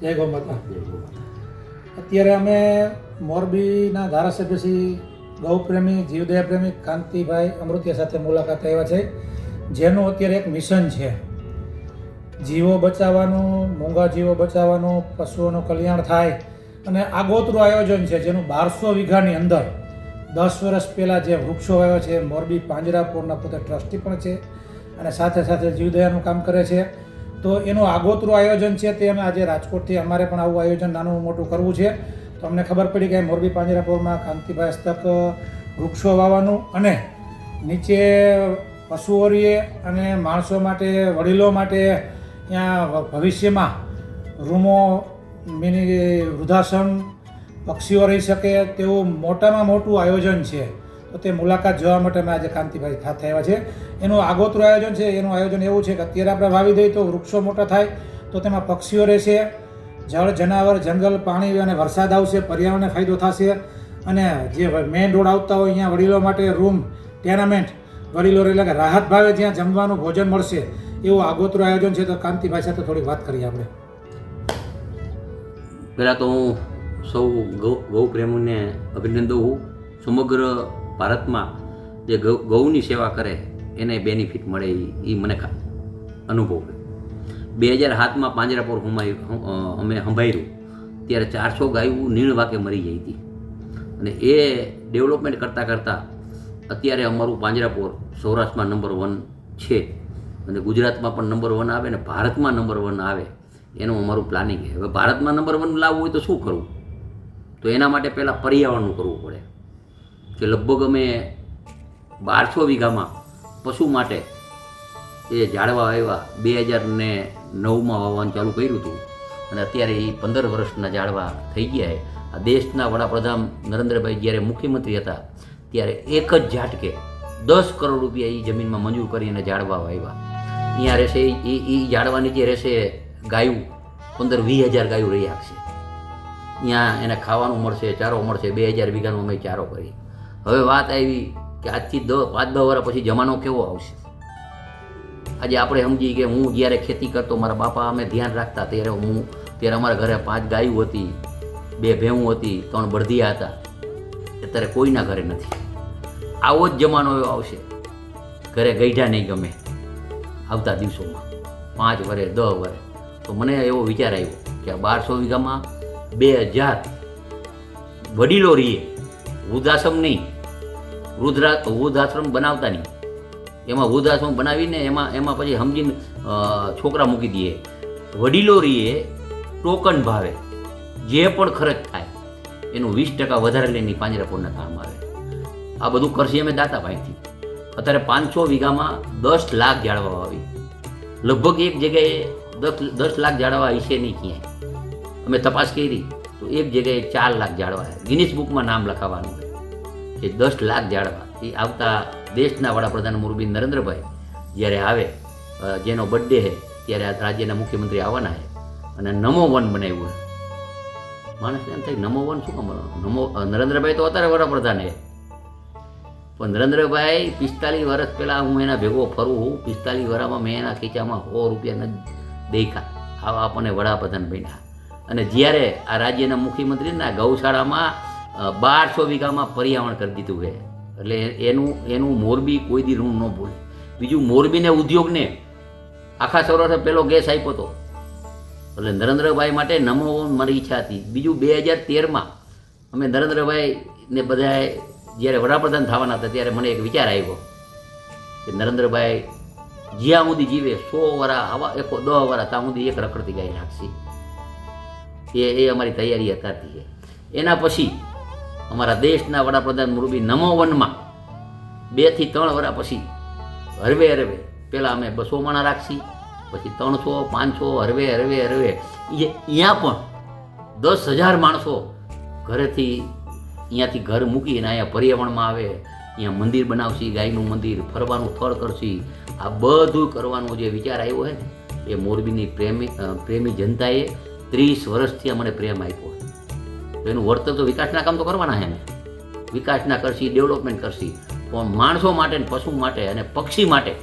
જય ગૌ માતા. અત્યારે અમે મોરબીના ધારાસભ્ય શ્રી ગૌપ્રેમી જીવદયા પ્રેમી કાંતિભાઈ અમૃતિયા સાથે મુલાકાત આવ્યા છે, જેનું અત્યારે એક મિશન છે જીવો બચાવવાનું, મૂંગા જીવો બચાવવાનું, પશુઓનું કલ્યાણ થાય અને આગોતરું આયોજન છે જેનું 1200 વીઘાની અંદર 10 વર્ષ પહેલાં જે વૃક્ષો વાવ્યા છે. મોરબી પાંજરાપોળના પોતે ટ્રસ્ટી પણ છે અને સાથે સાથે જીવદયાનું કામ કરે છે. તો એનું આગોતરું આયોજન છે તે અમે આજે રાજકોટથી અમારે પણ આવું આયોજન નાનું મોટું કરવું છે. તો અમને ખબર પડી કે મોરબી પાંજરાપોળમાં કાંતિભાઈ હસ્તક વૃક્ષો વાવવાનું અને નીચે પશુઓ રહીએ અને માણસો માટે, વડીલો માટે ત્યાં ભવિષ્યમાં રૂમો, મિની વૃદ્ધાશ્રમ, પક્ષીઓ રહી શકે તેવું મોટામાં મોટું આયોજન છે. તો તે મુલાકાત જોવા માટે અમે આજે કાંતિભાઈ સાથે આવ્યા છે. એનું આગોતરું આયોજન છે. એનું આયોજન એવું છે કે અત્યારે આપણે વાવી દઈએ તો વૃક્ષો મોટા થાય તો તેમાં પક્ષીઓ રહેશે, જળ, જનાવર, જંગલ, પાણી અને વરસાદ આવશે, પર્યાવરણને ફાયદો થશે અને જે મેઇન રોડ આવતા હોય અહીંયા વડીલો માટે રૂમ, ટેનામેન્ટ, વડીલો એટલે કે રાહત ભાવે જ્યાં જમવાનું ભોજન મળશે એવું આગોતરું આયોજન છે. તો કાંતિભાઈ સાથે થોડી વાત કરીએ આપણે. પહેલાં તો હું સૌ ગૌ પ્રેમીને અભિનંદન હું. સમગ્ર ભારતમાં જે ગૌની સેવા કરે એને બેનિફિટ મળે એ મને અનુભવ. 2007માં પાંજરાપોળ અમે સંભાળ્યું ત્યારે 400 ગાયો નીણ વાકે મરી ગઈ હતી અને એ ડેવલપમેન્ટ કરતાં કરતાં અત્યારે અમારું પાંજરાપોળ સૌરાષ્ટ્રમાં નંબર 1 છે અને ગુજરાતમાં પણ નંબર 1 આવે ને ભારતમાં નંબર 1 આવે એનું અમારું પ્લાનિંગ છે. હવે ભારતમાં નંબર 1 લાવવું હોય તો શું કરવું? તો એના માટે પહેલાં પર્યાવરણનું કરવું પડે કે લગભગ અમે 1200 વીઘામાં પશુ માટે એ ઝાડવા આવ્યા. 2009માં વાવવાનું ચાલુ કર્યું હતું અને અત્યારે એ 15 વર્ષના ઝાડવા થઈ ગયા છે. આ દેશના વડાપ્રધાન નરેન્દ્રભાઈ જ્યારે મુખ્યમંત્રી હતા ત્યારે એક જ ઝાટકે 10 કરોડ રૂપિયા એ જમીનમાં મંજૂર કરીને ઝાડવા વાવ્યા. અહીંયા રહેશે એ ઝાડવા નીચે રહેશે ગાયું, 15-20 હજાર ગાયું રહી આપશે. ત્યાં એને ખાવાનું મળશે, ચારો મળશે. 2000 વીઘાનો અમે ચારો કરી. હવે વાત આવી કે આજથી 5-10 વર્ષ પછી જમાનો કેવો આવશે. આજે આપણે સમજી કે હું જ્યારે ખેતી કરતો, મારા બાપા અમે ધ્યાન રાખતા ત્યારે અમારા ઘરે 5 ગાયું હતી, 2 ભેંસું હતી, 3 બળદિયા હતા. અત્યારે કોઈના ઘરે નથી. આવો જ જમાનો એવો આવશે, ઘરે ગઈઢા નહીં ગમે આવતા દિવસોમાં, 5 વર્ષ 10 વર્ષ. તો મને એવો વિચાર આવ્યો કે આ 1200 વીઘામાં 2000 વડીલો રહીએ, વૃદ્ધાશ્રમ નહીં, વૃદ્ધાશ્રમ બનાવતા નહીં. એમાં વૃદ્ધાશ્રમ બનાવીને એમાં પછી સમજીને છોકરા મૂકી દઈએ. વડીલો રહીએ, ટોકન ભાવે જે પણ ખર્ચ થાય એનું 20% વધારે લઈને પાંજરાપોળના કામ આવે. આ બધું કરશે અમે દાતાભાઈથી. અત્યારે 500 વીઘામાં 10 લાખ ઝાડવા વાવી. લગભગ એક જગ્યાએ 10 લાખ ઝાડવા હશે નહીં ક્યાંય. અમે તપાસ કરી તો એક જગ્યાએ 4 લાખ ઝાડવા. ગિનિસ બુકમાં નામ લખાવવાનું કે 10 લાખ ઝાડવા. એ આવતા દેશના વડાપ્રધાન મોરબી નરેન્દ્રભાઈ જ્યારે આવે, જેનો બર્થડે છે ત્યારે આ રાજ્યના મુખ્યમંત્રી આવવાના છે અને નમો વન બનાવ્યું. માણસને એમ થાય નમો વન શું કામ? નરેન્દ્રભાઈ તો અત્યારે વડાપ્રધાન છે પણ નરેન્દ્રભાઈ 45 વર્ષ પહેલાં હું એના ભેગો ફરું છું. 45 વર્ષમાં મેં એના ખીચામાં 100 રૂપિયા નથી દેખ્યા. આવા આપણને વડાપ્રધાન બન્યા. અને જ્યારે આ રાજ્યના મુખ્યમંત્રીના ગૌશાળામાં 1200 વીઘામાં પર્યાવરણ કરી દીધું છે. એટલે એનું મોરબી કોઈ દી ઋણ ન ભૂલે. બીજું, મોરબીને ઉદ્યોગને આખા સૌરાષ્ટ્ર પહેલો ગેસ આપ્યો હતો. એટલે નરેન્દ્રભાઈ માટે નમો મારી ઈચ્છા હતી. બીજું, 2013માં અમે નરેન્દ્રભાઈને બધાએ જ્યારે વડાપ્રધાન થવાના હતા ત્યારે મને એક વિચાર આવ્યો કે નરેન્દ્રભાઈ જ્યાં સુધી જીવે 100 વર્ષ આવા 10 વર્ષ ત્યાં સુધી એક રખડતી ગાય નાખશે. એ અમારી તૈયારી અત્યારથી છે. એના પછી અમારા દેશના વડાપ્રધાન મોરબી નમો વનમાં 2 થી 3 વર્ષ પછી હરવે પહેલાં અમે 200 માણા રાખશી, પછી 300, 500, હરવે અહીંયા પણ 10,000 માણસો ઘરેથી અહીંયાથી ઘર મૂકીને અહીંયા પર્યાવરણમાં આવે, અહીંયા મંદિર બનાવશી, ગાયનું મંદિર, ફરવાનું સ્થળ કરશી. આ બધું કરવાનો જે વિચાર આવ્યો છે ને એ મોરબીની પ્રેમી જનતાએ 30 વર્ષથી અમને પ્રેમ આપ્યો. તો એનું વળતર તો વિકાસના કામ તો કરવાના છે ને. વિકાસના કરશી, ડેવલપમેન્ટ કરશી, પણ માણસો માટે ને પશુ માટે અને પક્ષી માટે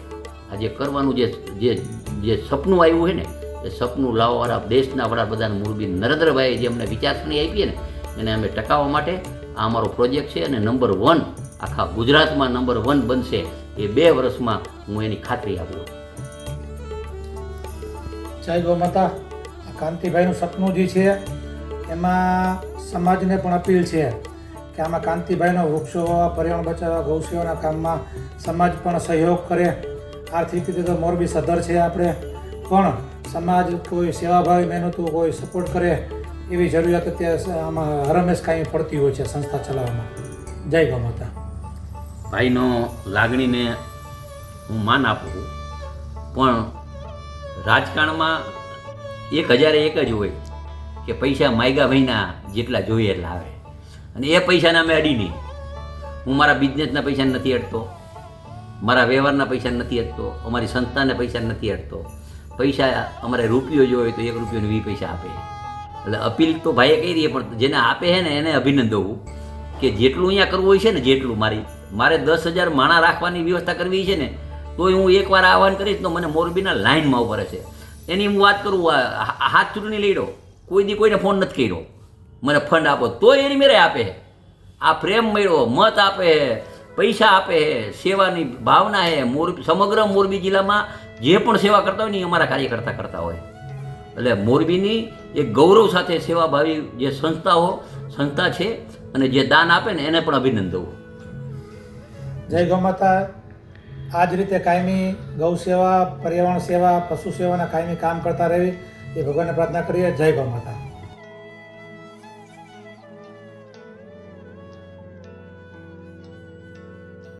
આ જે કરવાનું જે સપનું આવ્યું છે ને એ સપનું લાવવાવાળા દેશના વડાપ્રધાન મોરબી નરેન્દ્રભાઈએ જે અમને વિચારસરણી આપી ને એને અમે ટકાવવા માટે આ અમારો પ્રોજેક્ટ છે અને નંબર 1 આખા ગુજરાતમાં નંબર 1 બનશે એ 2 વર્ષમાં હું એની ખાતરી આપું. જય ગૌ માતા. આ કાંતિભાઈનું સપનું જે છે એમાં સમાજને પણ અપીલ છે કે આમાં કાંતિભાઈનો વૃક્ષો વાવવા, પર્યાવરણ બચાવવા, ગૌ સેવાના કામમાં સમાજ પણ સહયોગ કરે. આર્થિક રીતે તો મોરબી સધર છે આપણે, પણ સમાજ કોઈ સેવાભાવી મહેનતું કોઈ સપોર્ટ કરે એવી જરૂરિયાત અત્યારે આમાં હરમેશ કાંઈ પડતી હોય છે સંસ્થા ચલાવવામાં. જય ગૌ માતા. ભાઈનો લાગણીને હું માન આપું, પણ રાજકારણમાં 1001 જ હોય કે પૈસા માયગા ભાઈના જેટલા જોઈએ એટલા આવે, અને એ પૈસાને અમે અડી નહીં. હું મારા બિઝનેસના પૈસા નથી અડતો, મારા વ્યવહારના પૈસા નથી અડતો, અમારી સંસ્થાને પૈસા નથી અડતો. પૈસા અમારે રૂપિયો જો હોય તો 1 રૂપિયોને 20 પૈસા આપે. એટલે અપીલ તો ભાઈએ કહી દઈએ, પણ જેને આપે છે ને એને અભિનંદવું કે જેટલું અહીંયા કરવું હોય છે ને, જેટલું મારે 10,000 માણા રાખવાની વ્યવસ્થા કરવી છે ને, તોય હું એકવાર આહવાન કરીશ તો મને મોરબીના લાઇનમાં ઉભા છે. એની હું વાત કરું, હાથ ચૂંટણી લઈ લો, કોઈ દી કોઈને ફોન નથી કર્યો મને ફંડ આપો, તોય એની મેરે આપે. આ પ્રેમ મળ્યો, મત આપે, પૈસા આપે, સેવાની ભાવના છે. સમગ્ર મોરબી જિલ્લામાં જે પણ સેવા કરતા હોય ને એ અમારા કાર્યકર્તા કરતા હોય. એટલે મોરબીની એક ગૌરવ સાથે સેવાભાવી જે સંસ્થા છે અને જે દાન આપે ને એને પણ અભિનંદવું. જય ગૌ માતા. આ જ રીતે કાયમી ગૌ સેવા, પર્યાવરણ સેવા, પશુ સેવાના કાયમી કામ કરતા રહેવી એ ભગવાનને પ્રાર્થના કરીએ. જય ગૌ માતા.